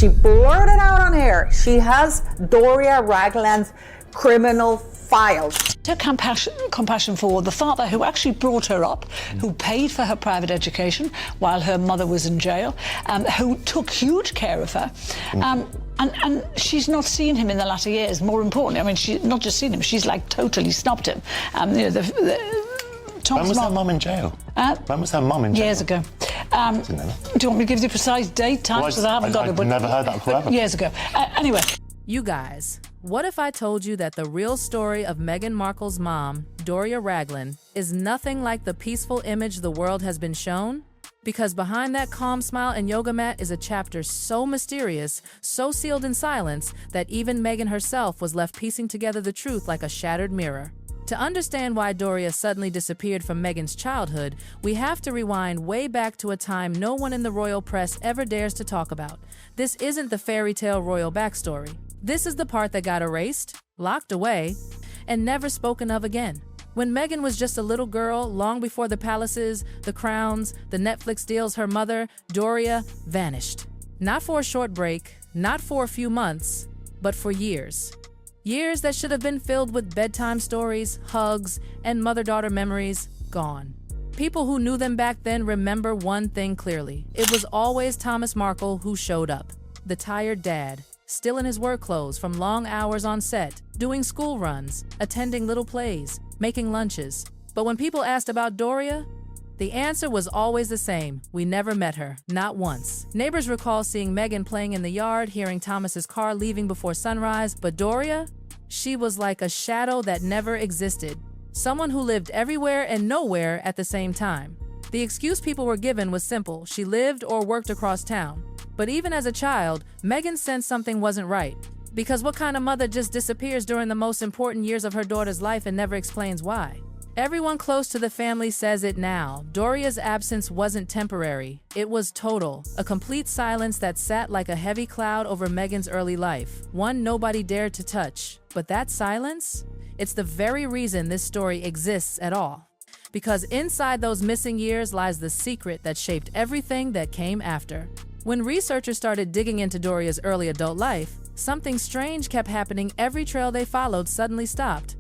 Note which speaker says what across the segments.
Speaker 1: she blurted out on air she has Doria Ragland's criminal files.
Speaker 2: Her compassion for the father who actually brought her up, who paid for her private education while her mother was in jail, who took huge care of her. And she's not seen him in the latter years. More importantly, I mean, she's not just seen him, she's like totally snubbed him.
Speaker 3: When was her mum in jail? When was her mum in jail?
Speaker 2: Years ago. Do you want me to give you the precise date, time? Because I haven't got it.
Speaker 3: I've never heard that forever.
Speaker 2: Years ago. Anyway.
Speaker 4: You guys, what if I told you that the real story of Meghan Markle's mom, Doria Ragland, is nothing like the peaceful image the world has been shown? Because behind that calm smile and yoga mat is a chapter so mysterious, so sealed in silence, that even Meghan herself was left piecing together the truth like a shattered mirror. To understand why Doria suddenly disappeared from Meghan's childhood, we have to rewind way back to a time no one in the royal press ever dares to talk about. This isn't the fairy tale royal backstory. This is the part that got erased, locked away, and never spoken of again. When Meghan was just a little girl, long before the palaces, the crowns, the Netflix deals, her mother, Doria, vanished. Not for a short break, not for a few months, but for years. Years that should have been filled with bedtime stories, hugs, and mother-daughter memories, gone. People who knew them back then remember one thing clearly. It was always Thomas Markle who showed up, the tired dad, still in his work clothes from long hours on set, doing school runs, attending little plays, making lunches. But when people asked about Doria, the answer was always the same. We never met her, not once. Neighbors recall seeing Meghan playing in the yard, hearing Thomas's car leaving before sunrise, but Doria? She was like a shadow that never existed. Someone who lived everywhere and nowhere at the same time. The excuse people were given was simple. She lived or worked across town. But even as a child, Meghan sensed something wasn't right. Because what kind of mother just disappears during the most important years of her daughter's life and never explains why? Everyone close to the family says it now. Doria's absence wasn't temporary. It was total. A complete silence that sat like a heavy cloud over Meghan's early life. One nobody dared to touch. But that silence? It's the very reason this story exists at all. Because inside those missing years lies the secret that shaped everything that came after. When researchers started digging into Doria's early adult life, something strange kept happening. Every trail they followed suddenly stopped.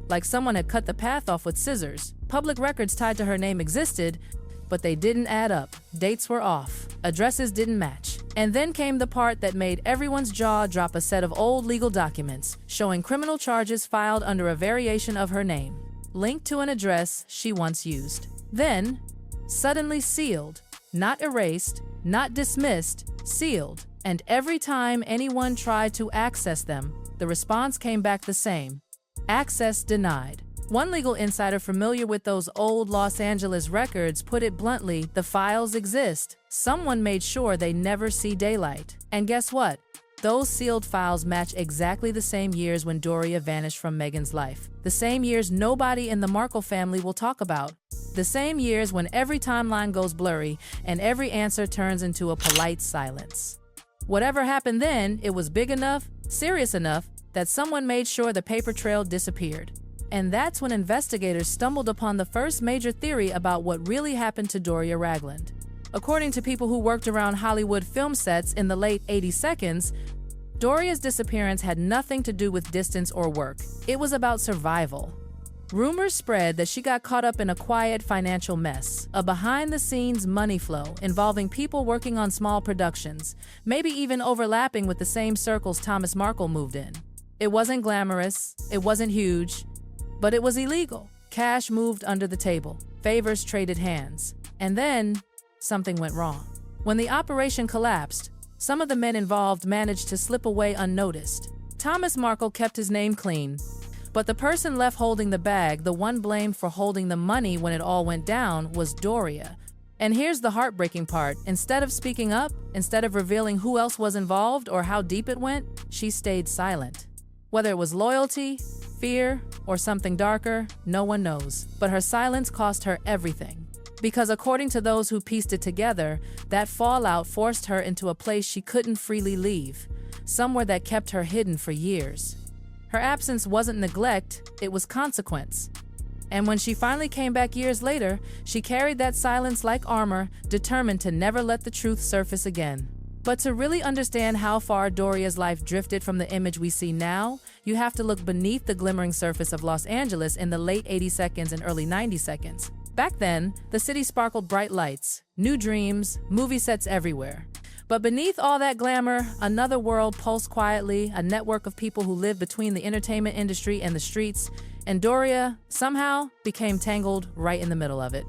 Speaker 4: Like someone had cut the path off with scissors. Public records tied to her name existed, but they didn't add up. Dates were off. Addresses didn't match. And then came the part that made everyone's jaw drop, a set of old legal documents showing criminal charges filed under a variation of her name, linked to an address she once used. Then, suddenly sealed, not erased, not dismissed, sealed. And every time anyone tried to access them, the response came back the same. Access denied. One legal insider familiar with those old Los Angeles records put it bluntly, the files exist. Someone made sure they never see daylight. And guess what? Those sealed files match exactly the same years when Doria vanished from Meghan's life. The same years nobody in the Markle family will talk about. The same years when every timeline goes blurry and every answer turns into a polite silence. Whatever happened then, it was big enough, serious enough, that someone made sure the paper trail disappeared. And that's when investigators stumbled upon the first major theory about what really happened to Doria Ragland. According to people who worked around Hollywood film sets in the late 80s, Doria's disappearance had nothing to do with distance or work. It was about survival. Rumors spread that she got caught up in a quiet financial mess, a behind-the-scenes money flow involving people working on small productions, maybe even overlapping with the same circles Thomas Markle moved in. It wasn't glamorous, it wasn't huge, but it was illegal. Cash moved under the table, favors traded hands. And then, something went wrong. When the operation collapsed, some of the men involved managed to slip away unnoticed. Thomas Markle kept his name clean, but the person left holding the bag, the one blamed for holding the money when it all went down, was Doria. And here's the heartbreaking part. Instead of speaking up, instead of revealing who else was involved or how deep it went, she stayed silent. Whether it was loyalty, fear, or something darker, no one knows. But her silence cost her everything. Because according to those who pieced it together, that fallout forced her into a place she couldn't freely leave, somewhere that kept her hidden for years. Her absence wasn't neglect, it was consequence. And when she finally came back years later, she carried that silence like armor, determined to never let the truth surface again. But to really understand how far Doria's life drifted from the image we see now, you have to look beneath the glimmering surface of Los Angeles in the late 80 seconds and early 90 seconds. Back then, the city sparkled bright lights, new dreams, movie sets everywhere. But beneath all that glamour, another world pulsed quietly, a network of people who lived between the entertainment industry and the streets, and Doria, somehow, became tangled right in the middle of it.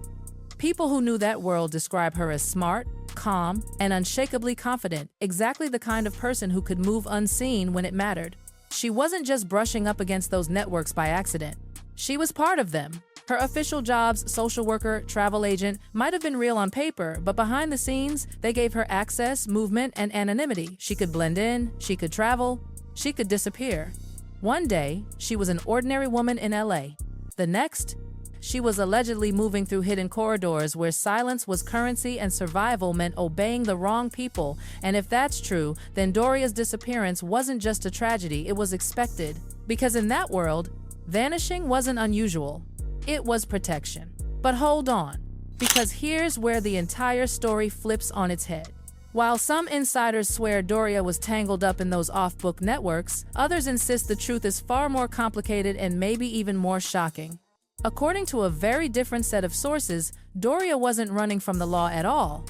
Speaker 4: People who knew that world describe her as smart, calm, and unshakably confident, exactly the kind of person who could move unseen when it mattered. She wasn't just brushing up against those networks by accident. She was part of them. Her official jobs, social worker, travel agent, might have been real on paper, but behind the scenes, they gave her access, movement, and anonymity. She could blend in, she could travel, she could disappear. One day, she was an ordinary woman in LA. The next, she was allegedly moving through hidden corridors where silence was currency and survival meant obeying the wrong people. And if that's true, then Doria's disappearance wasn't just a tragedy, it was expected. Because in that world, vanishing wasn't unusual. It was protection. But hold on, because here's where the entire story flips on its head. While some insiders swear Doria was tangled up in those off-book networks, others insist the truth is far more complicated and maybe even more shocking. According to a very different set of sources, Doria wasn't running from the law at all.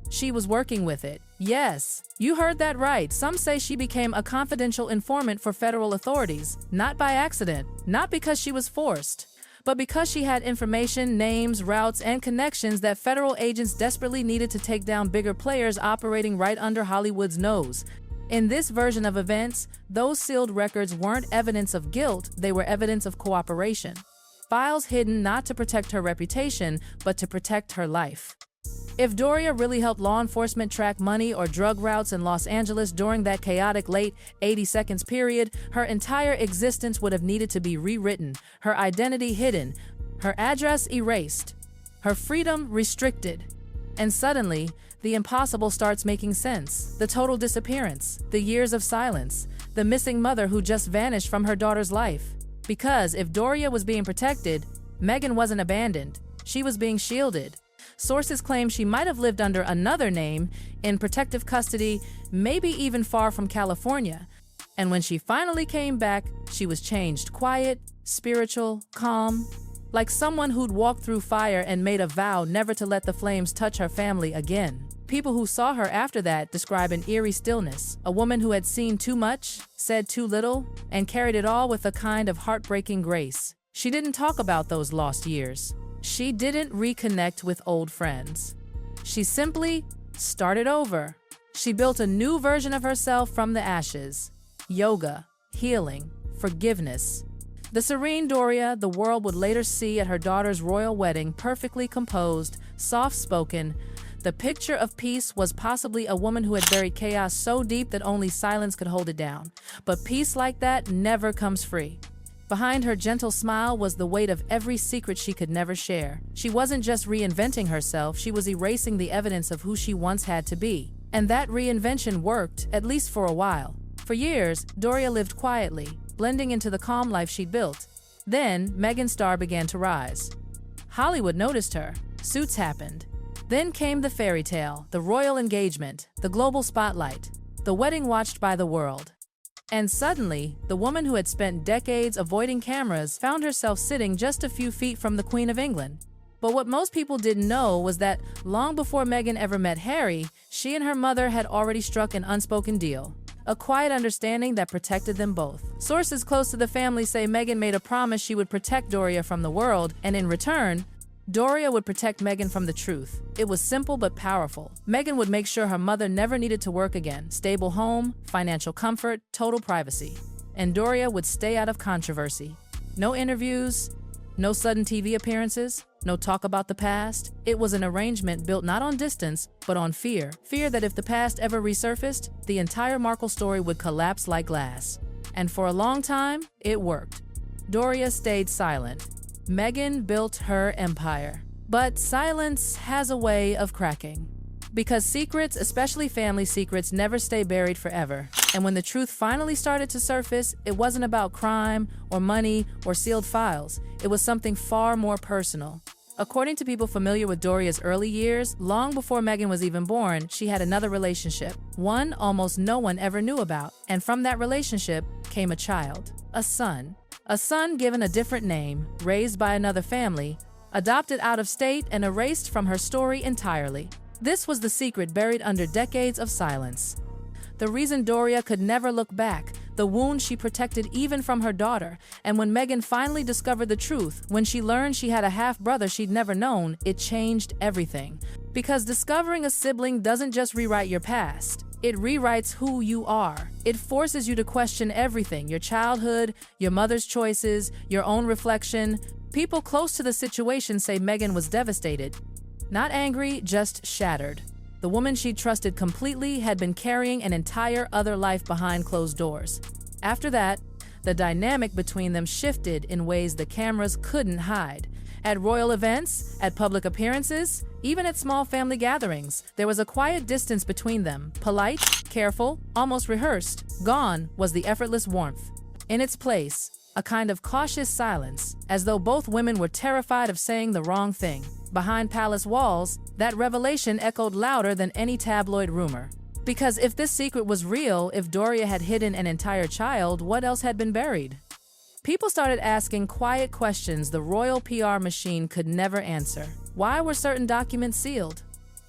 Speaker 4: She was working with it. Yes, you heard that right. Some say she became a confidential informant for federal authorities, not by accident, not because she was forced, but because she had information, names, routes, and connections that federal agents desperately needed to take down bigger players operating right under Hollywood's nose. In this version of events, those sealed records weren't evidence of guilt, they were evidence of cooperation. Files hidden not to protect her reputation, but to protect her life. If Doria really helped law enforcement track money or drug routes in Los Angeles during that chaotic late 80 seconds period, her entire existence would have needed to be rewritten, her identity hidden, her address erased, her freedom restricted. And suddenly, the impossible starts making sense. The total disappearance, the years of silence, the missing mother who just vanished from her daughter's life. Because if Doria was being protected, Meghan wasn't abandoned. She was being shielded. Sources claim she might have lived under another name, in protective custody, maybe even far from California. And when she finally came back, she was changed, quiet, spiritual, calm, like someone who'd walked through fire and made a vow never to let the flames touch her family again. People who saw her after that describe an eerie stillness, a woman who had seen too much, said too little, and carried it all with a kind of heartbreaking grace. She didn't talk about those lost years. She didn't reconnect with old friends. She simply started over. She built a new version of herself from the ashes. Yoga, healing, forgiveness. The serene Doria the world would later see at her daughter's royal wedding, perfectly composed, soft-spoken. The picture of peace was possibly a woman who had buried chaos so deep that only silence could hold it down. But peace like that never comes free. Behind her gentle smile was the weight of every secret she could never share. She wasn't just reinventing herself, she was erasing the evidence of who she once had to be. And that reinvention worked, at least for a while. For years, Doria lived quietly, blending into the calm life she'd built. Then, Meghan's star began to rise. Hollywood noticed her. Suits happened. Then came the fairy tale, the royal engagement, the global spotlight, the wedding watched by the world. And suddenly, the woman who had spent decades avoiding cameras found herself sitting just a few feet from the Queen of England. But what most people didn't know was that long before Meghan ever met Harry, she and her mother had already struck an unspoken deal. A quiet understanding that protected them both. Sources close to the family say Meghan made a promise she would protect Doria from the world, and in return, Doria would protect Meghan from the truth. It was simple but powerful. Meghan would make sure her mother never needed to work again. Stable home, financial comfort, total privacy. And Doria would stay out of controversy. No interviews, no sudden TV appearances, no talk about the past. It was an arrangement built not on distance, but on fear. Fear that if the past ever resurfaced, the entire Markle story would collapse like glass. And for a long time, it worked. Doria stayed silent. Meghan built her empire. But silence has a way of cracking. Because secrets, especially family secrets, never stay buried forever. And when the truth finally started to surface, it wasn't about crime or money or sealed files. It was something far more personal. According to people familiar with Doria's early years, long before Meghan was even born, she had another relationship, one almost no one ever knew about. And from that relationship came a child, a son. A son given a different name, raised by another family, adopted out of state and erased from her story entirely. This was the secret buried under decades of silence. The reason Doria could never look back, the wound she protected even from her daughter. And when Meghan finally discovered the truth, when she learned she had a half-brother she'd never known, it changed everything. Because discovering a sibling doesn't just rewrite your past, it rewrites who you are. It forces you to question everything, your childhood, your mother's choices, your own reflection. People close to the situation say Meghan was devastated. Not angry, just shattered. The woman she trusted completely had been carrying an entire other life behind closed doors. After that, the dynamic between them shifted in ways the cameras couldn't hide. At royal events, at public appearances, even at small family gatherings, there was a quiet distance between them, polite, careful, almost rehearsed. Gone was the effortless warmth. In its place, a kind of cautious silence, as though both women were terrified of saying the wrong thing. Behind palace walls, that revelation echoed louder than any tabloid rumor. Because if this secret was real, if Doria had hidden an entire child, what else had been buried? People started asking quiet questions the royal PR machine could never answer. Why were certain documents sealed?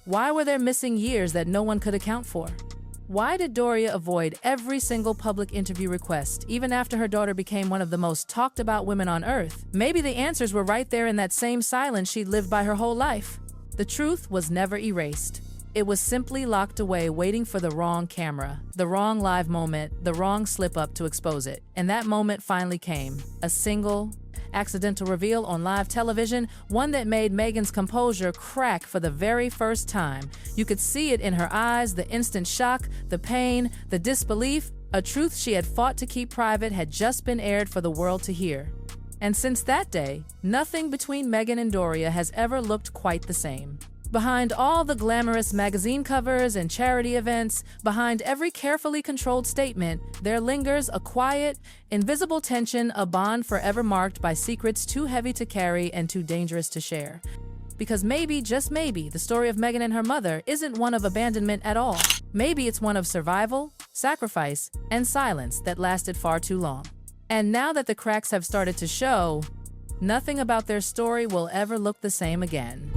Speaker 4: Why were there missing years that no one could account for? Why did Doria avoid every single public interview request, even after her daughter became one of the most talked about women on earth? Maybe the answers were right there in that same silence she'd lived by her whole life. The truth was never erased. It was simply locked away, waiting for the wrong camera, the wrong live moment, the wrong slip-up to expose it. And that moment finally came. A single, accidental reveal on live television, one that made Meghan's composure crack for the very first time. You could see it in her eyes, the instant shock, the pain, the disbelief. A truth she had fought to keep private had just been aired for the world to hear. And since that day, nothing between Meghan and Doria has ever looked quite the same. Behind all the glamorous magazine covers and charity events, behind every carefully controlled statement, there lingers a quiet, invisible tension, a bond forever marked by secrets too heavy to carry and too dangerous to share. Because maybe, just maybe, the story of Meghan and her mother isn't one of abandonment at all. Maybe it's one of survival, sacrifice, and silence that lasted far too long. And now that the cracks have started to show, nothing about their story will ever look the same again.